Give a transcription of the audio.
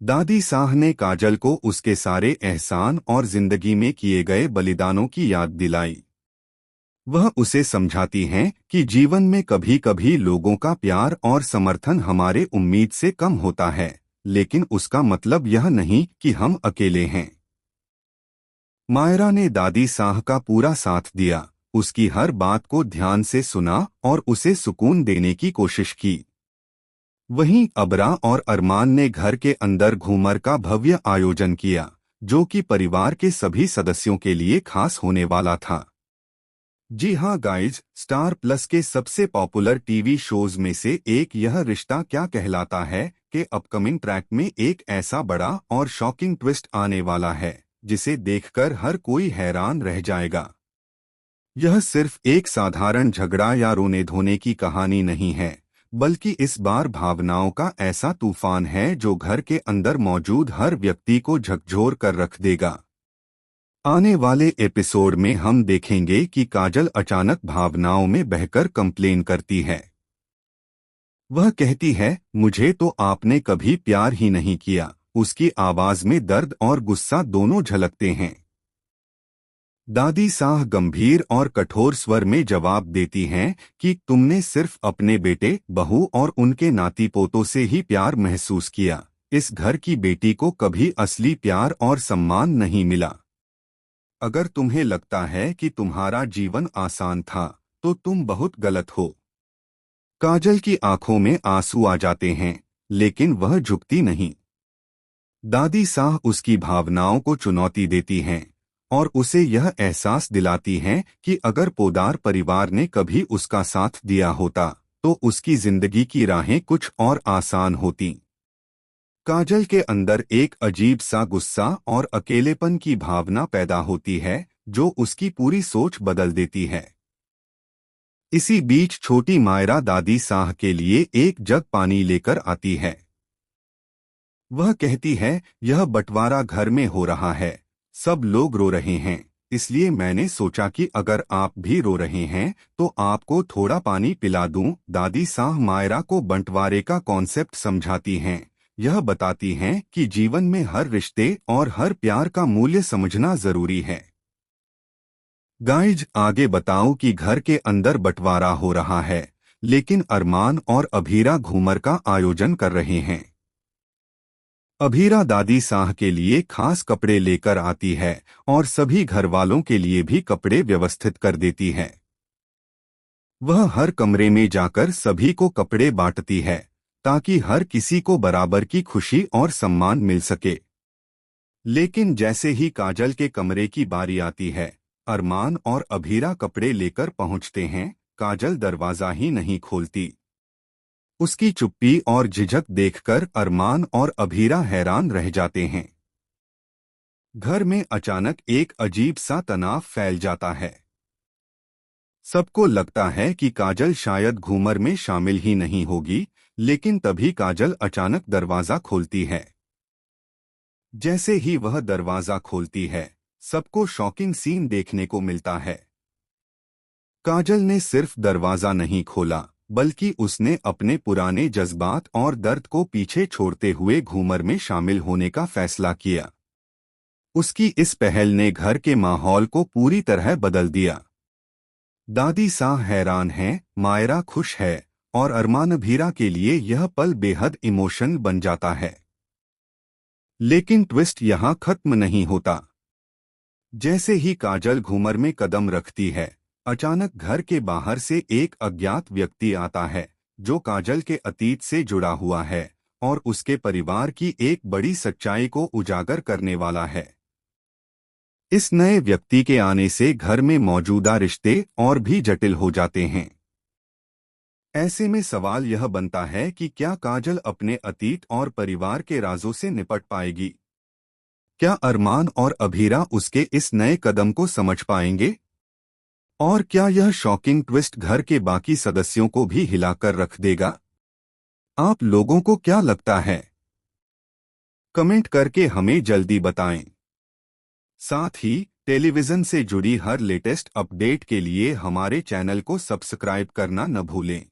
दादी साह ने काजल को उसके सारे एहसान और जिंदगी में किए गए बलिदानों की याद दिलाई। वह उसे समझाती हैं कि जीवन में कभी कभी लोगों का प्यार और समर्थन हमारे उम्मीद से कम होता है, लेकिन उसका मतलब यह नहीं कि हम अकेले हैं। मायरा ने दादी साह का पूरा साथ दिया, उसकी हर बात को ध्यान से सुना और उसे सुकून देने की कोशिश की। वहीं अबरा और अरमान ने घर के अंदर घूमर का भव्य आयोजन किया, जो कि परिवार के सभी सदस्यों के लिए खास होने वाला था। जी हाँ गाइज, स्टार प्लस के सबसे पॉपुलर टीवी शोज में से एक यह रिश्ता क्या कहलाता है के अपकमिंग ट्रैक में एक ऐसा बड़ा और शॉकिंग ट्विस्ट आने वाला है जिसे देखकर हर कोई हैरान रह जाएगा। यह सिर्फ एक साधारण झगड़ा या रोने धोने की कहानी नहीं है, बल्कि इस बार भावनाओं का ऐसा तूफान है जो घर के अंदर मौजूद हर व्यक्ति को झकझोर कर रख देगा। आने वाले एपिसोड में हम देखेंगे कि काजल अचानक भावनाओं में बहकर कंप्लेन करती है। वह कहती है, मुझे तो आपने कभी प्यार ही नहीं किया। उसकी आवाज में दर्द और गुस्सा दोनों झलकते हैं। दादी साह गंभीर और कठोर स्वर में जवाब देती हैं कि तुमने सिर्फ अपने बेटे, बहू और उनके नाती पोतों से ही प्यार महसूस किया। इस घर की बेटी को कभी असली प्यार और सम्मान नहीं मिला। अगर तुम्हें लगता है कि तुम्हारा जीवन आसान था, तो तुम बहुत गलत हो। काजल की आंखों में आंसू आ जाते हैं, लेकिन वह झुकती नहीं। दादी साह उसकी भावनाओं को चुनौती देती हैं और उसे यह एहसास दिलाती हैं कि अगर पोदार परिवार ने कभी उसका साथ दिया होता, तो उसकी जिंदगी की राहें कुछ और आसान होती। काजल के अंदर एक अजीब सा गुस्सा और अकेलेपन की भावना पैदा होती है, जो उसकी पूरी सोच बदल देती है। इसी बीच छोटी मायरा दादी साह के लिए एक जग पानी लेकर आती है। वह कहती है, यह बंटवारा घर में हो रहा है, सब लोग रो रहे हैं, इसलिए मैंने सोचा कि अगर आप भी रो रहे हैं तो आपको थोड़ा पानी पिला दूं। दादी साह मायरा को बंटवारे का कॉन्सेप्ट समझाती हैं। यह बताती हैं कि जीवन में हर रिश्ते और हर प्यार का मूल्य समझना जरूरी है। गाइज, आगे बताओ कि घर के अंदर बंटवारा हो रहा है, लेकिन अरमान और अभीरा घूमर का आयोजन कर रहे हैं। अभीरा दादी साह के लिए खास कपड़े लेकर आती है और सभी घरवालों के लिए भी कपड़े व्यवस्थित कर देती है। वह हर कमरे में जाकर सभी को कपड़े बांटती है, ताकि हर किसी को बराबर की खुशी और सम्मान मिल सके। लेकिन जैसे ही काजल के कमरे की बारी आती है, अरमान और अभीरा कपड़े लेकर पहुंचते हैं। काजल दरवाजा ही नहीं खोलती। उसकी चुप्पी और झिझक देखकर अरमान और अभीरा हैरान रह जाते हैं। घर में अचानक एक अजीब सा तनाव फैल जाता है। सबको लगता है कि काजल शायद घूमर में शामिल ही नहीं होगी, लेकिन तभी काजल अचानक दरवाजा खोलती है। जैसे ही वह दरवाजा खोलती है, सबको शॉकिंग सीन देखने को मिलता है। काजल ने सिर्फ दरवाजा नहीं खोला, बल्कि उसने अपने पुराने जज्बात और दर्द को पीछे छोड़ते हुए घूमर में शामिल होने का फैसला किया। उसकी इस पहल ने घर के माहौल को पूरी तरह बदल दिया। दादी साह हैरान हैं, मायरा खुश है और अरमान अभीरा के लिए यह पल बेहद इमोशनल बन जाता है। लेकिन ट्विस्ट यहाँ खत्म नहीं होता। जैसे ही काजल घूमर में कदम रखती है, अचानक घर के बाहर से एक अज्ञात व्यक्ति आता है, जो काजल के अतीत से जुड़ा हुआ है और उसके परिवार की एक बड़ी सच्चाई को उजागर करने वाला है। इस नए व्यक्ति के आने से घर में मौजूदा रिश्ते और भी जटिल हो जाते हैं। ऐसे में सवाल यह बनता है कि क्या काजल अपने अतीत और परिवार के राजों से निपट पाएगी? क्या अरमान और अभीरा उसके इस नए कदम को समझ पाएंगे? और क्या यह शॉकिंग ट्विस्ट घर के बाकी सदस्यों को भी हिलाकर रख देगा? आप लोगों को क्या लगता है? कमेंट करके हमें जल्दी बताएं। साथ ही टेलीविजन से जुड़ी हर लेटेस्ट अपडेट के लिए हमारे चैनल को सब्सक्राइब करना न भूलें।